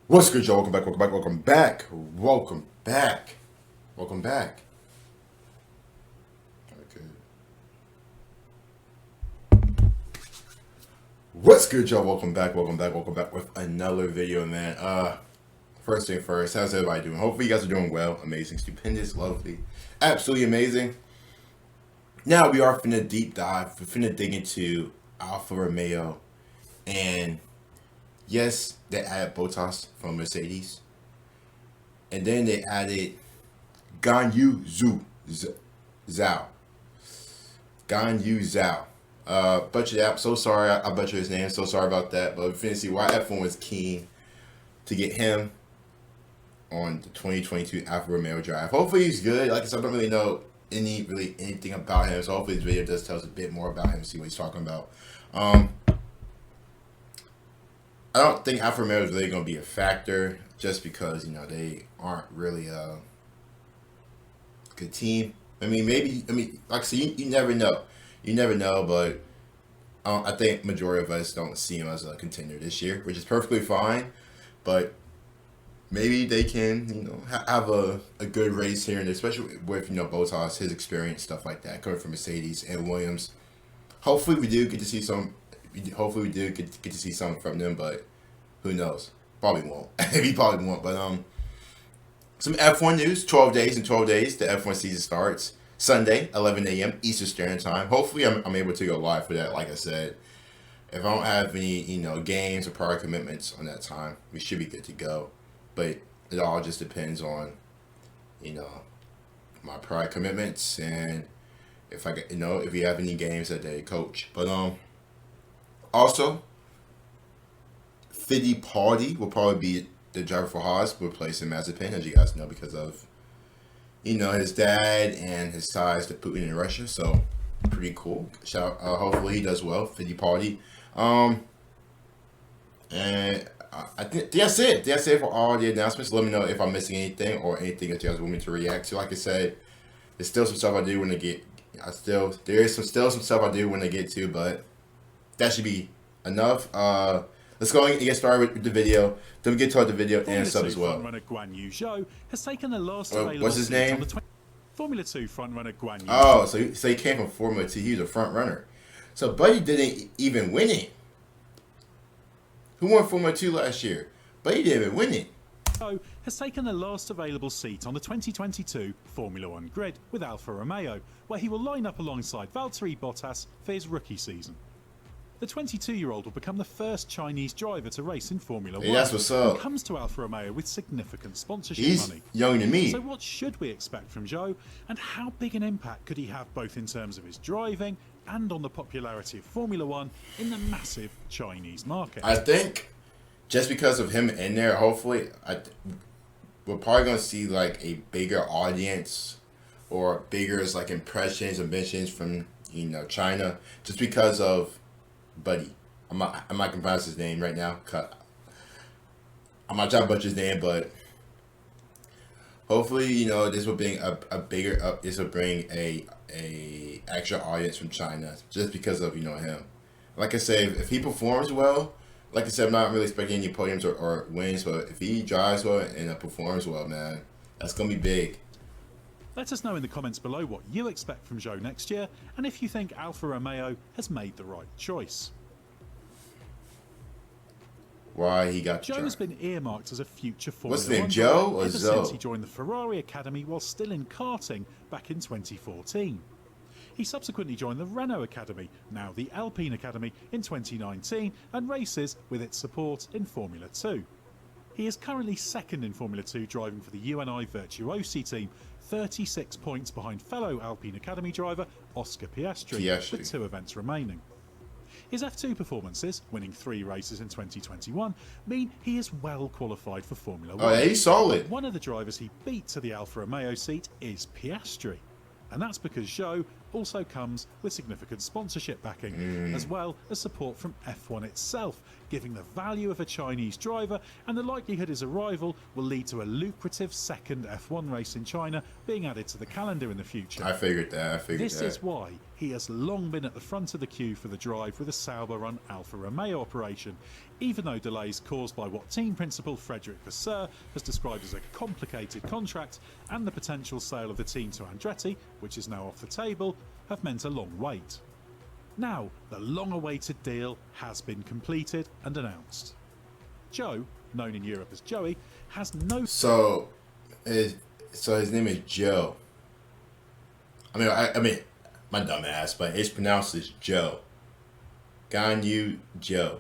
What's good, y'all? Welcome back, welcome back, welcome back, welcome back, welcome back. Okay. What's good, y'all? Welcome back, welcome back, welcome back with another video, man. First thing first, how's everybody doing? Hopefully you guys are doing well, amazing, stupendous, lovely, absolutely amazing. Now we are finna deep dive, we're finna dig into Alfa Romeo, and yes, they added Bottas from Mercedes. And then they added Guanyu Zhou. Guanyu Zhou. Butchered that. So sorry, I butchered his name. So sorry about that. But we finna see why F1 was keen to get him on the 2022 Alfa Romeo drive. Hopefully he's good. Like I said, I don't really know anything about him. So hopefully this video does tell us a bit more about him, see what he's talking about. I don't think Alfa Romeo is really going to be a factor just because, they aren't really a good team. I mean, like I said, you never know. You never know, but I think majority of us don't see him as a contender this year, which is perfectly fine. But maybe they can, have a good race here, and especially with, Bottas, his experience, stuff like that, coming from Mercedes and Williams. Hopefully we do get to see some. Hopefully we do get to see something from them, but who knows? Probably won't. He probably won't. But some F1 news. 12 days. In 12 days, the F1 season starts. Sunday, 11 a.m. Eastern Standard Time. Hopefully I'm able to go live for that. Like I said, if I don't have any games or prior commitments on that time, we should be good to go. But it all just depends on my prior commitments and if I get if we have any games that day, coach. But also, Fittipaldi will probably be the driver for Haas, replacing Mazepin, as you guys know, because of his dad and his ties to Putin in Russia. So pretty cool. Hopefully he does well, Fittipaldi. And I think that's it. That's it for all the announcements. Let me know if I'm missing anything or anything that you guys want me to react to. Like I said, there's still some stuff I do want to get. There is still some stuff I do want to get to, but that should be enough. Let's go and get started with the video. Then we get to the video and sub as well. Guanyu Zhou has taken the last available what's his name? Formula 2 frontrunner Guanyu Zhou. Oh, so he came from Formula 2. He was a front runner. So Buddy didn't even win it. Who won Formula 2 last year? Buddy didn't even win it. Zhou has taken the last available seat on the 2022 Formula 1 grid with Alfa Romeo, where he will line up alongside Valtteri Bottas for his rookie season. The 22-year-old will become the first Chinese driver to race in Formula 1. That's what's up. And comes to Alfa Romeo with significant sponsorship He's money. younger than me. So what should we expect from Zhou, and how big an impact could he have both in terms of his driving and on the popularity of Formula 1 in the massive Chinese market? I think just because of him in there, hopefully, we're probably going to see like a bigger audience or bigger like impressions and mentions from China, just because of Buddy. I'm not gonna pronounce his name right now. I'm not trying to butcher his name, but hopefully, this will bring a bigger this will bring a extra audience from China just because of him. Like I said, if he performs well, like I said, I'm not really expecting any podiums or wins, but if he drives well and performs well, man, that's gonna be big. Let us know in the comments below what you expect from Zhou next year, and if you think Alfa Romeo has made the right choice. Why he got Zhou has been earmarked as a future Formula 1 What's his name, Joe or ever Zoe? since he joined the Ferrari Academy while still in karting back in 2014. He subsequently joined the Renault Academy, now the Alpine Academy, in 2019 and races with its support in Formula 2. He is currently second in Formula 2, driving for the UNI Virtuosi team, 36 points behind fellow Alpine Academy driver Oscar Piastri, with 2 events remaining. His F2 performances, winning 3 races in 2021, mean he is well qualified for Formula 1. Oh, yeah, he's solid. One of the drivers he beat to the Alfa Romeo seat is Piastri. And that's because Zhou also comes with significant sponsorship backing, as well as support from F1 itself, giving the value of a Chinese driver and the likelihood his arrival will lead to a lucrative second F1 race in China being added to the calendar in the future. I figured that. This is why he has long been at the front of the queue for the drive with a Sauber-run Alfa Romeo operation, even though delays caused by what team principal Frederick Vasseur has described as a complicated contract and the potential sale of the team to Andretti, which is now off the table, have meant a long wait. Now, the long-awaited deal has been completed and announced. Zhou, known in Europe as Joey, has no... So his name is Joe. I mean, my dumb ass, but it's pronounced as Joe. Guanyu Zhou.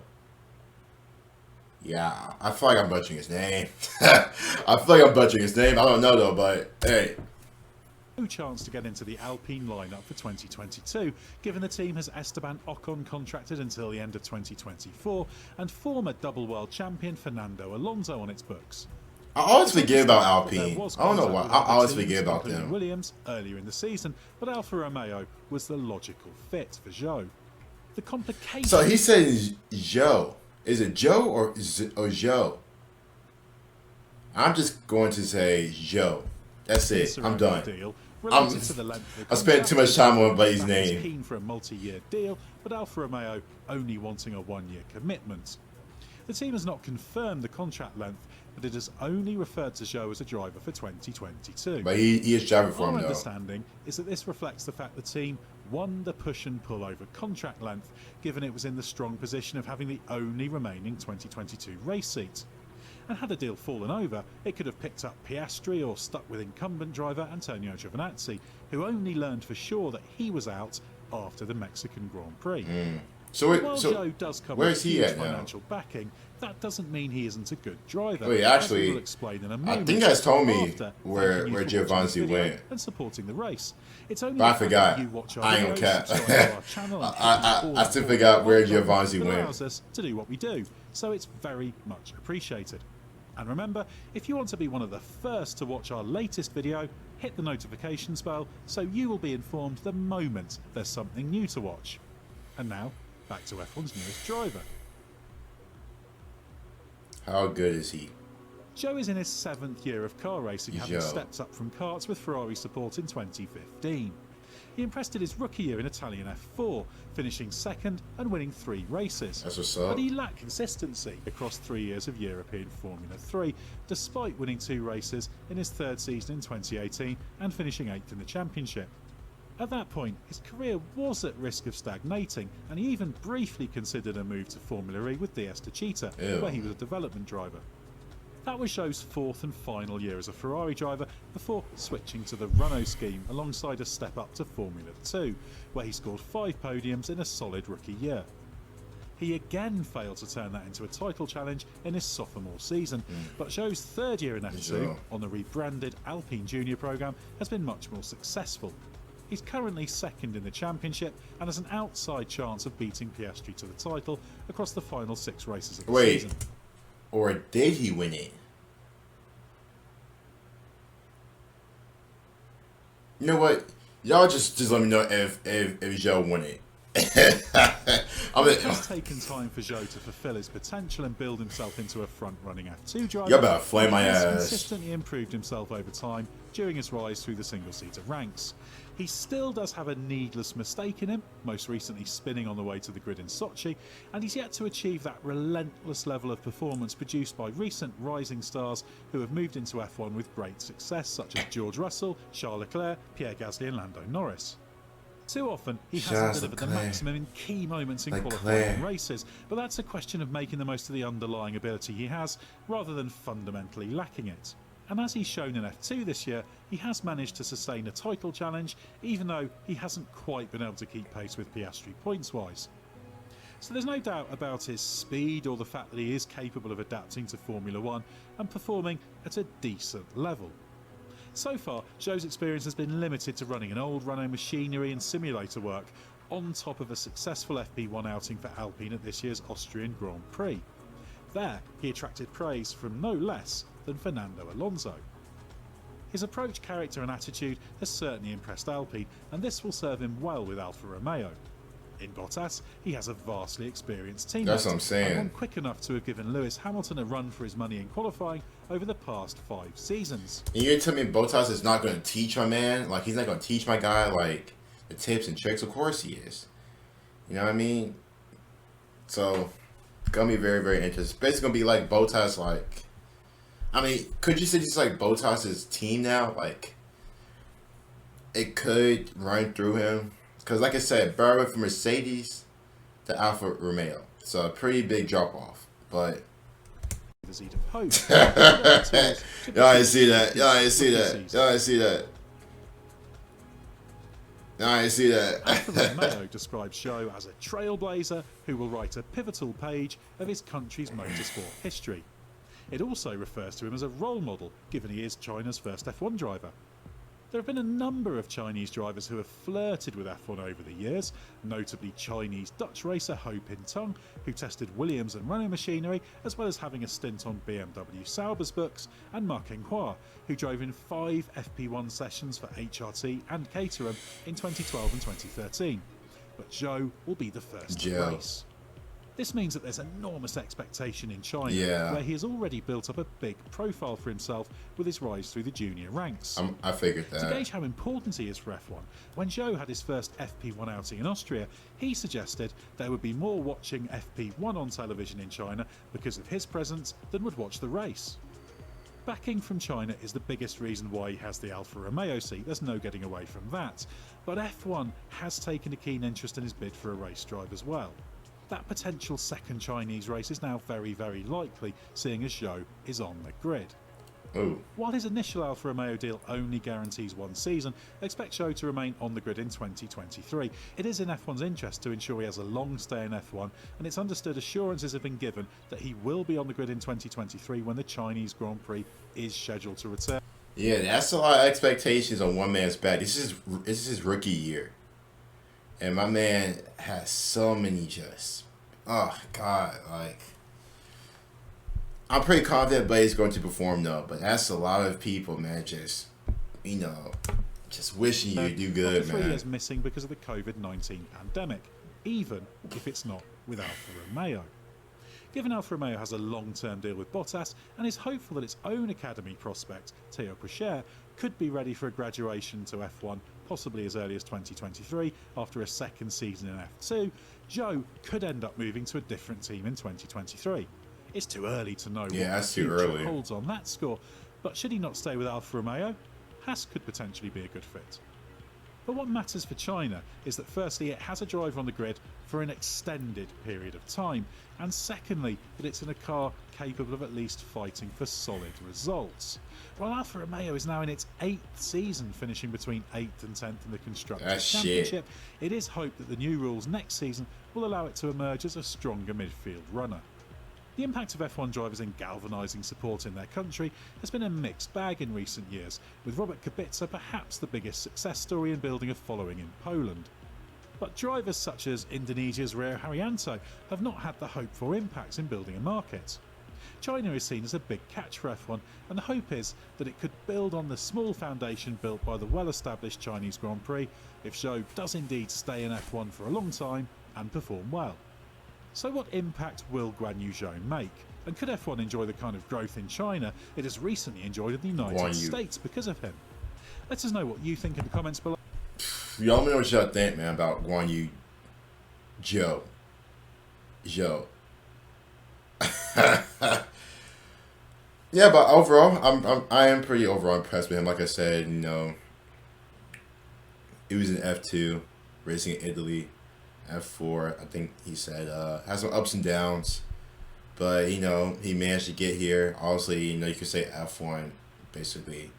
Yeah, I feel like I'm butchering his name. I feel like I'm butchering his name. I don't know though, but hey. No chance to get into the Alpine lineup for 2022, given the team has Esteban Ocon contracted until the end of 2024 and former double world champion Fernando Alonso on its books. I always forget about Alpine. I don't know why. I always forget about them. Williams earlier in the season, but Alfa Romeo was the logical fit for Zhou. The complication. So he says Zhou. Is it Joe or Zhou? I'm just going to say Zhou. That's it. I'm done. I spent too much time on Blaze's name. Keen for a multi-year deal, but Alfa Romeo only wanting a one-year commitment. The team has not confirmed the contract length, but it has only referred to Zhou as a driver for 2022. But he is driving for him, Our though. understanding is that this reflects the fact the team won the push and pull over contract length, given it was in the strong position of having the only remaining 2022 race seat. And had the deal fallen over, it could have picked up Piastri or stuck with incumbent driver Antonio Giovinazzi, who only learned for sure that he was out after the Mexican Grand Prix. While Zhou does come with huge financial backing, that doesn't mean he isn't a good driver. Wait, actually, will explain in a moment, I think you guys told me where Giovinazzi went. And supporting the race. It's only but I forgot. You watch our I ain't videos, gonna cap. I still forgot where Giovinazzi went. Allows us to do what we do, so it's very much appreciated. And remember, if you want to be one of the first to watch our latest video, hit the notifications bell so you will be informed the moment there's something new to watch. And now, back to F1's newest driver. How good is he? Zhou is in his 7th year of car racing, having stepped up from karts with Ferrari support in 2015. He impressed in his rookie year in Italian F4, finishing 2nd and winning 3 races. That's what's up. But he lacked consistency across 3 years of European Formula 3, despite winning 2 races in his 3rd season in 2018 and finishing 8th in the championship. At that point, his career was at risk of stagnating, and he even briefly considered a move to Formula E with DS Techeetah, where he was a development driver. That was Zhou's 4th and final year as a Ferrari driver before switching to the Renault scheme alongside a step up to Formula 2, where he scored 5 podiums in a solid rookie year. He again failed to turn that into a title challenge in his sophomore season, but Zhou's 3rd year in F2 on the rebranded Alpine Junior programme has been much more successful. He's currently 2nd in the championship and has an outside chance of beating Piastri to the title across the final 6 races of the season. Or did he win it? You know what? Y'all just let me know if Zhou won it. It has taken time for Zhou to fulfill his potential and build himself into a front-running F2 driver. Y'all better flame my ass. He has consistently improved himself over time during his rise through the single-seater ranks. He still does have a needless mistake in him, most recently spinning on the way to the grid in Sochi, and he's yet to achieve that relentless level of performance produced by recent rising stars who have moved into F1 with great success, such as George Russell, Charles Leclerc, Pierre Gasly and Lando Norris. Too often, he hasn't delivered the maximum in key moments in qualifying races, but that's a question of making the most of the underlying ability he has, rather than fundamentally lacking it. And as he's shown in F2 this year, he has managed to sustain a title challenge, even though he hasn't quite been able to keep pace with Piastri points-wise. So there's no doubt about his speed or the fact that he is capable of adapting to Formula 1 and performing at a decent level. So far, Zhou's experience has been limited to running an old Renault machinery and simulator work, on top of a successful FP1 outing for Alpine at this year's Austrian Grand Prix. There, he attracted praise from no less than Fernando Alonso. His approach, character and attitude has certainly impressed Alpine, and this will serve him well with Alfa Romeo. In Bottas, he has a vastly experienced teammate. That's what I'm saying. And one quick enough to have given Lewis Hamilton a run for his money in qualifying over the past 5 seasons. And you're telling me Bottas is not going to teach my man? Like, he's not going to teach my guy? Like, the tips and tricks? Of course he is. You know what I mean? So, gonna be very, very interesting. It's basically gonna be like Bottas. Like, I mean, could you say just like Bottas's team now? Like, it could run through him because, like I said, Berber from Mercedes to Alfa Romeo. So a pretty big drop off, but. The seed of hope. Y'all ain't see that. Y'all ain't see that. Y'all ain't see that. I didn't see that. Alfa Romeo describes Zhou as a trailblazer who will write a pivotal page of his country's motorsport history. It also refers to him as a role model, given he is China's first F1 driver. There have been a number of Chinese drivers who have flirted with F1 over the years, notably Chinese-Dutch racer Ho Pin-Tong, who tested Williams and Renault machinery, as well as having a stint on BMW Sauber's books, and Ma Kenghua, who drove in 5 FP1 sessions for HRT and Caterham in 2012 and 2013. But Zhou will be the first to race. This means that there's enormous expectation in China, where he has already built up a big profile for himself with his rise through the junior ranks. I figured that. To gauge how important he is for F1, when Zhou had his first FP1 outing in Austria, he suggested there would be more watching FP1 on television in China because of his presence than would watch the race. Backing from China is the biggest reason why he has the Alfa Romeo seat, there's no getting away from that, but F1 has taken a keen interest in his bid for a race drive as well. That potential second Chinese race is now very, very likely, seeing as Zhou is on the grid. Ooh. While his initial Alfa Romeo deal only guarantees 1 season, expect Zhou to remain on the grid in 2023. It is in F1's interest to ensure he has a long stay in F1, and it's understood assurances have been given that he will be on the grid in 2023 when the Chinese Grand Prix is scheduled to return. Yeah, that's a lot of expectations on one man's back. This is his rookie year. And my man has so many just, oh God, like, I'm pretty confident Blade's going to perform though, but that's a lot of people, man, just, you know, just wishing you do good, after man. 3 years missing because of the COVID-19 pandemic, even if it's not with Alfa Romeo. Given Alfa Romeo has a long-term deal with Bottas and is hopeful that its own academy prospect, Théo Pourchaire, could be ready for a graduation to F1 possibly as early as 2023 after a second season in F2, Zhou could end up moving to a different team in 2023. It's too early to know what the future holds on that score, but should he not stay with Alfa Romeo, Haas could potentially be a good fit. But what matters for China is that firstly it has a driver on the grid for an extended period of time, and secondly that it's in a car capable of at least fighting for solid results. While Alfa Romeo is now in its 8th season, finishing between 8th and 10th in the Constructors' Championship, it is hoped that the new rules next season will allow it to emerge as a stronger midfield runner. The impact of F1 drivers in galvanising support in their country has been a mixed bag in recent years, with Robert Kubica perhaps the biggest success story in building a following in Poland. But drivers such as Indonesia's Rio Haryanto have not had the hoped-for impacts in building a market. China is seen as a big catch for F1, and the hope is that it could build on the small foundation built by the well-established Chinese Grand Prix if Zhou does indeed stay in F1 for a long time and perform well. So what impact will Guanyu Zhou make? And could F1 enjoy the kind of growth in China it has recently enjoyed in the United States because of him? Let us know what you think in the comments below. Y'all let me know what y'all think, man, about Guanyu Zhou. Yeah, but overall, I am pretty overall impressed with him. Like I said, you know, he was in F2, racing in Italy. F4, I think he said, has some ups and downs, but you know, he managed to get here. Obviously, you know, you could say F1 basically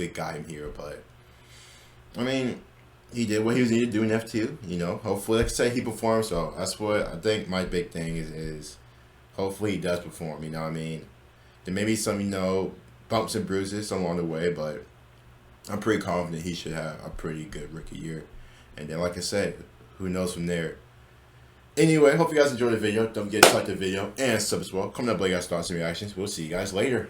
got him here, but I mean, he did what he was needed to do in F2, you know. Hopefully, like I said, he performs, so that's what I think my big thing is hopefully he does perform, you know what I mean. There may be some, you know, bumps and bruises along the way, but I'm pretty confident he should have a pretty good rookie year. And then, like I said, who knows from there. Anyway, hope you guys enjoyed the video. Don't forget to like the video and sub as well. Comment down below, guys, thoughts and reactions. We'll see you guys later.